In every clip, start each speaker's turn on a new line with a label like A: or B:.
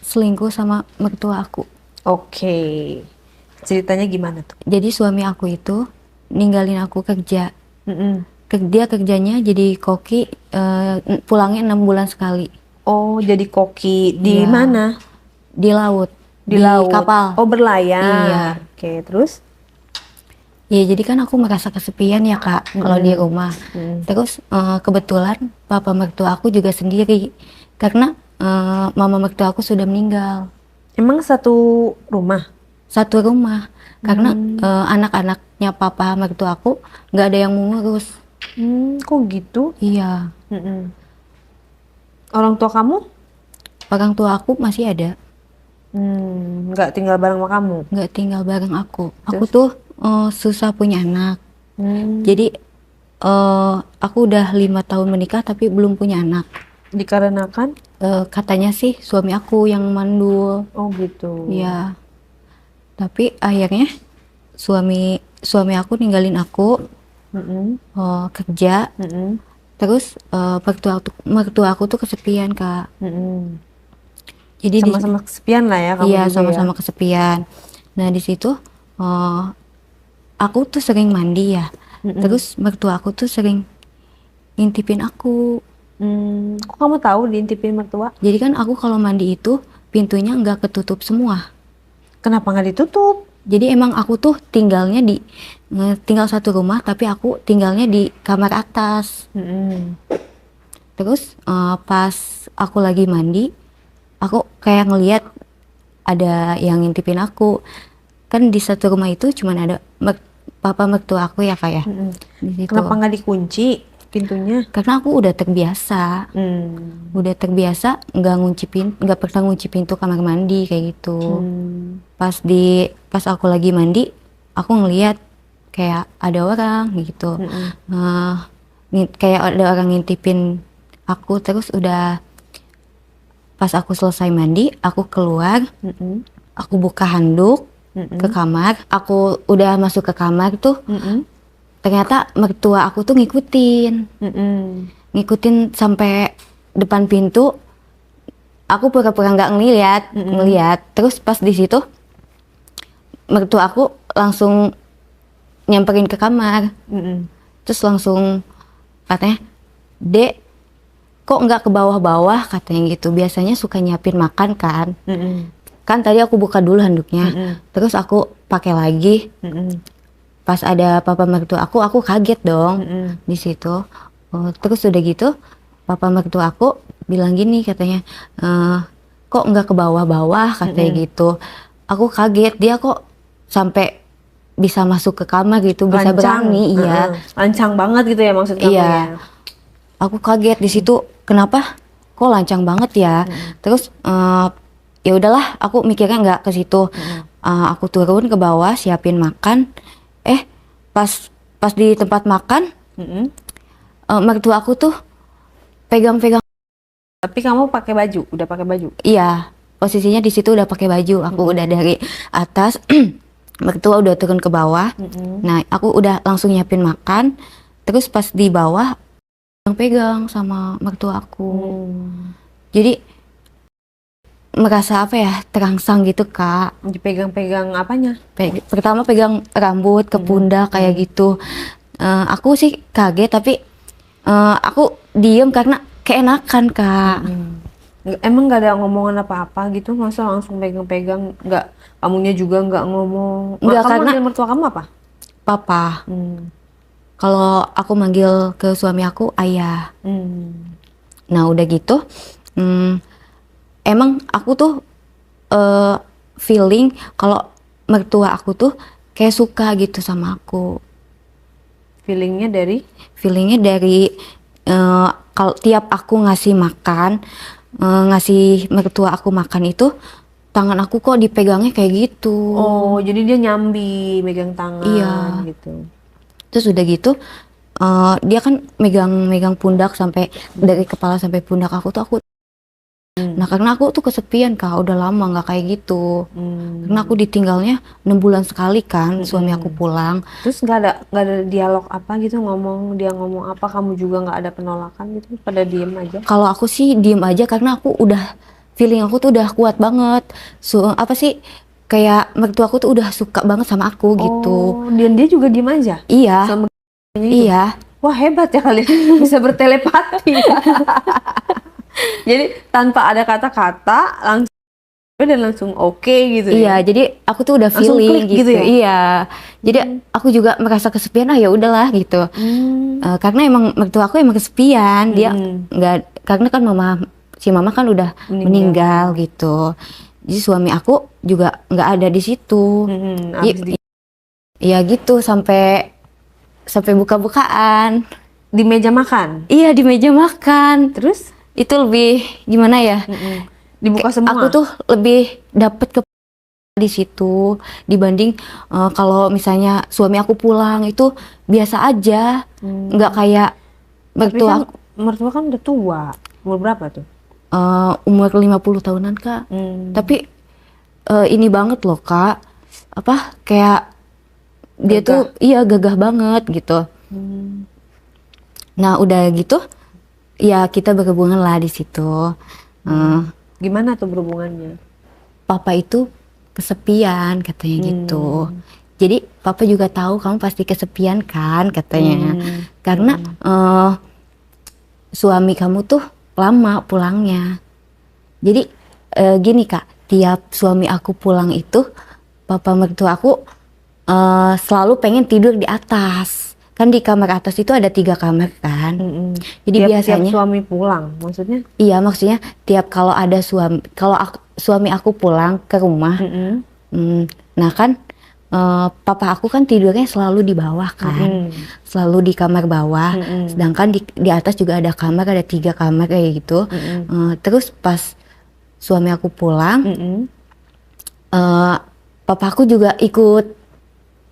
A: selingkuh sama mertua aku.
B: Oke. Ceritanya gimana tuh?
A: Jadi suami aku itu ninggalin aku kerja.
B: Mm-mm.
A: Dia kerjanya jadi koki, pulangnya 6 bulan sekali.
B: Oh, jadi koki di
A: Iya,
B: mana?
A: di laut,
B: Di
A: di
B: laut.
A: kapal.
B: Oh, berlayar.
A: Iya.
B: Oke, terus?
A: Ya, jadi kan aku merasa kesepian ya Kak, kalau di
B: Mm-mm.
A: rumah.
B: Mm.
A: Terus kebetulan papa mertua aku juga sendiri, karena mama mertua aku sudah meninggal.
B: Emang satu rumah?
A: Satu rumah, karena
B: Hmm.
A: anak-anaknya papa mertua aku nggak ada yang mengurus.
B: Kok gitu?
A: Iya,
B: Mm-mm. Orang tua kamu?
A: orang tua aku masih ada,
B: Nggak tinggal bareng sama kamu.
A: nggak tinggal bareng aku. Aku
B: Terus?
A: tuh susah punya anak.
B: Hmm,
A: Jadi aku udah 5 tahun menikah tapi belum punya anak.
B: dikarenakan?
A: Katanya sih suami aku yang mandul.
B: Oh gitu.
A: Ya, tapi akhirnya suami suami aku ninggalin aku,
B: Mm-mm.
A: kerja.
B: Mm-mm.
A: Terus mertua aku tuh kesepian Kak.
B: Mm-mm.
A: Jadi
B: Sama-sama kesepian lah ya kamu
A: iya,
B: juga ya.
A: sama-sama kesepian. Nah di situ eh, aku tuh sering mandi ya.
B: Mm-mm.
A: Terus mertua aku tuh sering ngintipin aku.
B: Kok kamu tahu diintipin mertua?
A: Jadi kan aku kalau mandi itu pintunya nggak ketutup semua.
B: Kenapa nggak ditutup?
A: Jadi emang aku tuh tinggal satu rumah tapi aku tinggalnya di kamar atas.
B: Mm-mm.
A: Terus pas aku lagi mandi, aku kayak ngeliat ada yang ngintipin aku. Kan di satu rumah itu cuman ada papa mertua aku ya Kak ya.
B: Mm-mm.
A: Di situ.
B: Kenapa nggak dikunci pintunya?
A: Karena aku udah terbiasa.
B: Hmm.
A: Udah terbiasa nggak pernah ngunci pintu kamar mandi kayak gitu.
B: Hmm.
A: Pas aku lagi mandi, aku ngeliat kayak ada orang gitu.
B: Mm-mm.
A: Eh, Kayak ada orang ngintipin aku. Terus udah pas aku selesai mandi, aku keluar,
B: Mm-mm.
A: aku buka handuk ke
B: Mm-mm.
A: kamar. Aku udah masuk ke kamar tuh,
B: Mm-mm.
A: ternyata mertua aku tuh
B: Mm-mm.
A: ngikutin sampai depan pintu. Aku pura-pura nggak
B: Mm-mm.
A: ngeliat. Terus pas di situ mertua aku langsung nyamperin ke kamar.
B: Mm-mm.
A: Terus langsung katanya, "Dek, kok nggak ke bawah-bawah?" katanya gitu. Biasanya suka nyiapin makan kan.
B: Mm-mm.
A: Kan tadi aku buka dulu handuknya.
B: Mm-mm.
A: Terus aku pakai lagi.
B: Mm-mm.
A: Pas ada papa mertua aku kaget dong
B: Mm-mm.
A: di situ. Terus udah gitu, papa mertua aku bilang gini katanya, kok nggak ke bawah-bawah katanya
B: Mm-mm.
A: gitu. Aku kaget, dia kok sampai bisa masuk ke kamar gitu, bisa
B: Lancang,
A: berani. Iya,
B: lancang banget gitu ya maksud kamu ya.
A: iya. Aku kaget di situ, kenapa? Kok lancang banget ya?
B: Mm-mm.
A: Terus ya udahlah, aku mikirnya nggak ke situ.
B: Mm-mm.
A: Aku turun ke bawah, siapin makan. Eh, pas pas di tempat makan,
B: Mm-mm.
A: mertua aku tuh pegang-pegang.
B: Tapi kamu pakai baju, udah pakai baju.
A: Iya, posisinya di situ udah pakai baju. Aku udah dari atas, mertua udah turun ke bawah.
B: Mm-mm.
A: Nah, aku udah langsung nyiapin makan. Terus pas di bawah, pegang sama mertua aku.
B: Hmm.
A: Jadi merasa apa ya, terangsang gitu Kak.
B: Dipegang-pegang apanya?
A: Pertama pegang rambut ke
B: Mm-mm.
A: pundak kayak
B: Mm.
A: gitu. Aku sih kaget tapi aku diem karena keenakan Kak.
B: Mm-mm. Emang nggak ada ngomongan apa-apa gitu, masa langsung pegang-pegang, nggak, kamunya juga nggak ngomong.
A: Enggak,
B: Kamu
A: karena
B: manggil mertua kamu apa?
A: papa.
B: Hmm.
A: Kalau aku manggil ke suami aku ayah.
B: Hmm.
A: Nah udah gitu, hmm, emang aku tuh eh, feeling kalau mertua aku tuh kayak suka gitu sama aku.
B: Feelingnya dari?
A: Feelingnya dari kalau tiap aku ngasih makan, ngasih mertua aku makan itu, tangan aku kok dipegangnya kayak gitu.
B: Oh, jadi dia nyambi, megang tangan
A: Iya.
B: gitu.
A: Terus udah gitu, dia kan megang pundak sampai dari kepala sampai pundak aku tuh aku.
B: Hmm.
A: Nah karena aku tuh kesepian Kak, udah lama nggak kayak gitu. Karena aku
B: Hmm.
A: ditinggalnya 6 bulan sekali kan, suami aku
B: Mm-mm.
A: pulang.
B: Terus nggak ada dialog apa gitu, dia ngomong apa, kamu juga nggak ada penolakan gitu, pada diem aja.
A: Kalau aku sih diem aja karena aku udah feeling aku tuh udah kuat banget. Apa sih, kayak mertua aku tuh udah suka banget sama aku gitu.
B: Oh, dan dia juga diem aja
A: Iya,
B: sama itu.
A: iya,
B: Wah, hebat ya kalian bisa bertelepati. Jadi tanpa ada kata-kata langsung dan langsung oke gitu
A: iya.
B: ya.
A: Jadi aku tuh udah
B: Langsung
A: feeling
B: klik gitu
A: gitu.
B: ya?
A: Iya. Jadi aku juga merasa kesepian, ya udahlah gitu. Karena emang mertua aku emang kesepian. Dia nggak, karena kan si mama kan udah meninggal gitu. Jadi suami aku juga nggak ada di situ. Iya gitu, sampai buka-bukaan.
B: Di meja makan.
A: Iya, di meja makan.
B: Terus
A: Itu lebih gimana ya?
B: dibuka semua.
A: Aku tuh lebih dapet di situ dibanding kalau misalnya suami aku pulang itu biasa aja, nggak kayak
B: Tapi kan
A: mertua
B: mertua kan udah tua. Umur berapa tuh?
A: umur 50 tahunan Kak. Tapi ini banget loh Kak, apa kayak dia
B: Gagah.
A: tuh iya gagah banget gitu. Nah udah gitu ya kita berhubungan lah di situ.
B: Gimana tuh berhubungannya?
A: Papa itu kesepian katanya gitu. Jadi papa juga tahu kamu pasti kesepian kan katanya. Karena suami kamu tuh lama pulangnya. Jadi gini Kak, tiap suami aku pulang itu papa mertua aku selalu pengen tidur di atas. Kan di kamar atas itu ada 3 kamar kan. Jadi
B: Tiap
A: biasanya
B: suami pulang, maksudnya?
A: iya, maksudnya tiap kalau ada suami aku pulang ke rumah, nah kan papa aku kan tidurnya selalu di bawah kan, selalu di kamar bawah, sedangkan di atas juga ada kamar, ada 3 kamar kayak gitu. Terus pas suami aku pulang, papa aku juga ikut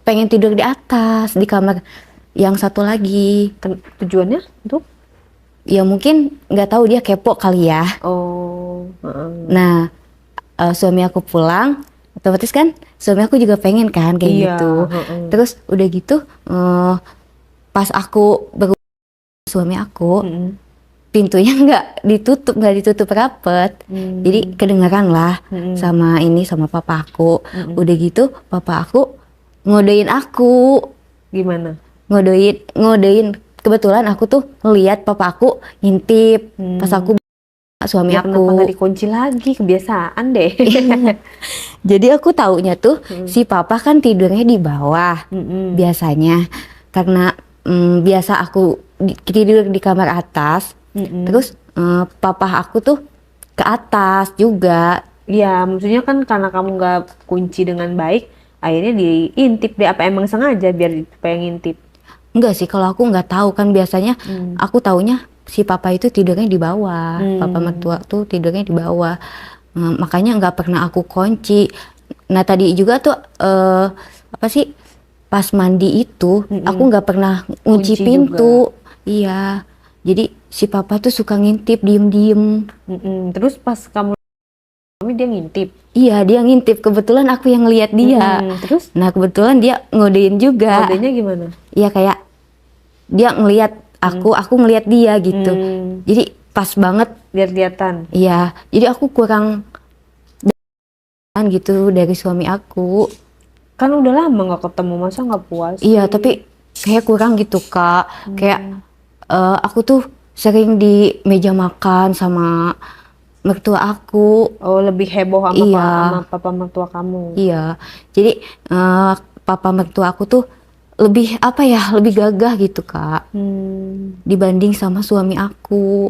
A: pengen tidur di atas di kamar yang satu lagi.
B: Tujuannya untuk?
A: Ya mungkin nggak tahu, dia kepo kali ya.
B: Oh,
A: Nah, suami aku pulang, otomatis kan suami aku juga pengen kan kayak
B: Iya,
A: gitu. Terus udah gitu, pas aku baru suami aku, pintunya nggak ditutup rapet. Jadi kedengeran lah sama papa aku. Udah gitu, papa aku ngodein aku.
B: gimana?
A: Ngodein. Kebetulan aku tuh ngeliat papa aku ngintip pas aku suami
B: Ya,
A: aku.
B: kenapa nggak dikunci lagi? Kebiasaan deh.
A: Jadi aku taunya tuh si papa kan tidurnya di bawah biasanya, karena biasa aku tidur di kamar atas. Terus papa aku tuh ke atas juga.
B: Ya, maksudnya kan karena kamu nggak kunci dengan baik, akhirnya diintip deh. Apa emang sengaja biar supaya ngintip?
A: Enggak sih, kalau aku nggak tahu kan biasanya aku taunya si papa itu tidurnya di bawah, papa mertua tuh tidurnya di bawah. Makanya nggak pernah aku kunci. Nah tadi juga tuh apa sih, pas mandi itu aku nggak pernah kunci
B: Kunci
A: pintu. Iya, jadi si papa tuh suka ngintip diem-diem.
B: Terus pas kamu dia ngintip.
A: Iya, dia ngintip. Kebetulan aku yang lihat dia.
B: Terus
A: Nah kebetulan dia ngodein juga.
B: kodenya gimana?
A: Iya, kayak dia ngelihat aku ngelihat dia gitu. Jadi pas banget.
B: Lihat-lihatan.
A: Iya, jadi aku kurang gitu dari suami aku.
B: Kan udah lama nggak ketemu, masa nggak puas?
A: Iya, tapi kayak kurang gitu Kak. Kayak aku tuh sering di meja makan sama mertua aku.
B: Oh, lebih heboh sama,
A: Iya.
B: sama papa mertua kamu.
A: Iya, jadi papa mertua aku tuh lebih apa ya, lebih gagah gitu Kak, dibanding sama suami aku.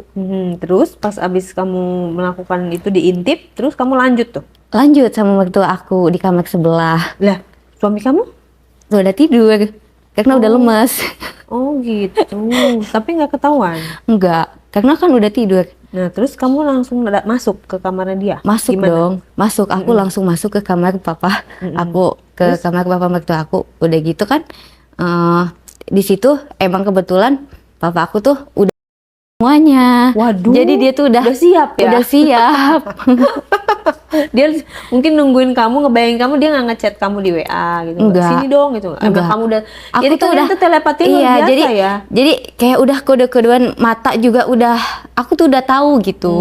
B: Terus pas abis kamu melakukan itu diintip, terus kamu lanjut tuh?
A: Lanjut sama mertua aku di kamar sebelah.
B: Lah, suami kamu?
A: Tuh udah tidur, karena udah lemas.
B: Oh gitu, tapi nggak ketahuan.
A: Enggak, karena kan udah tidur.
B: Nah, terus kamu langsung masuk ke kamarnya dia?
A: Masuk
B: Gimana?
A: dong, masuk. Aku langsung masuk ke kamar papa. Aku ke kamar papa mertua aku. Udah gitu kan, di situ emang kebetulan papa aku tuh udah semuanya.
B: Waduh,
A: Jadi dia tuh udah
B: siap ya?
A: Udah siap.
B: Dia mungkin nungguin kamu, ngebayangin kamu, dia nggak ngechat kamu di WA gitu.
A: Enggak.
B: Sini dong gitu. Emang
A: Enggak.
B: kamu udah.
A: Aku
B: Jadi
A: tuh
B: kalian
A: udah
B: tuh telepati luar
A: iya,
B: biasa ya.
A: jadi kayak udah kode-kodean mata juga udah aku tuh udah tahu gitu.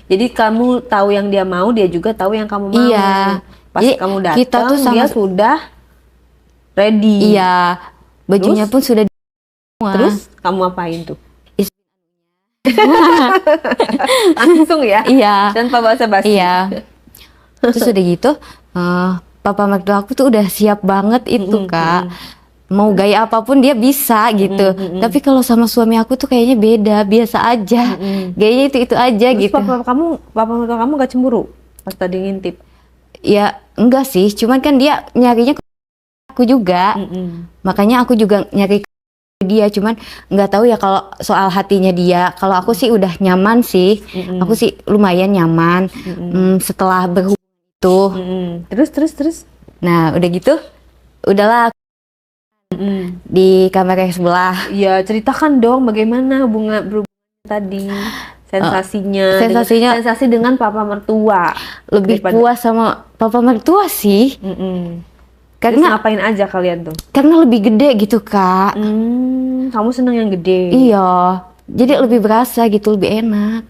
B: Jadi kamu tahu yang dia mau, dia juga tahu yang kamu mau.
A: Iya.
B: Pas
A: Jadi
B: kamu
A: kita
B: datang,
A: tuh sama-
B: dia sudah ready.
A: Iya. Bajunya
B: Terus?
A: pun sudah semua.
B: Terus kamu apain tuh?
A: Is-
B: Langsung ya?
A: Iya.
B: Tanpa basa-basi.
A: Iya. Terus udah gitu, papa mertua aku tuh udah siap banget itu Kak. Mau gaya apapun dia bisa gitu. Tapi kalau sama suami aku tuh kayaknya beda, biasa aja. Gayanya itu aja
B: Terus
A: gitu.
B: papa mertua kamu gak cemburu pas tadi ngintip?
A: Ya enggak sih, cuman kan dia nyarinya ke aku juga. Makanya aku juga nyari ke dia, cuman nggak tahu ya kalau soal hatinya dia. Kalau aku sih udah nyaman sih. Aku sih lumayan nyaman setelah berhubungan itu.
B: Terus?
A: Nah, udah gitu, udahlah di kamar yang sebelah.
B: Ya ceritakan dong bagaimana berhubungan tadi, sensasinya, sensasi dengan papa mertua.
A: Lebih puas sama papa mertua sih.
B: Terus
A: Karena
B: ngapain aja kalian tuh?
A: karena lebih gede gitu Kak.
B: Kamu seneng yang gede.
A: Iya, jadi lebih berasa gitu, lebih enak.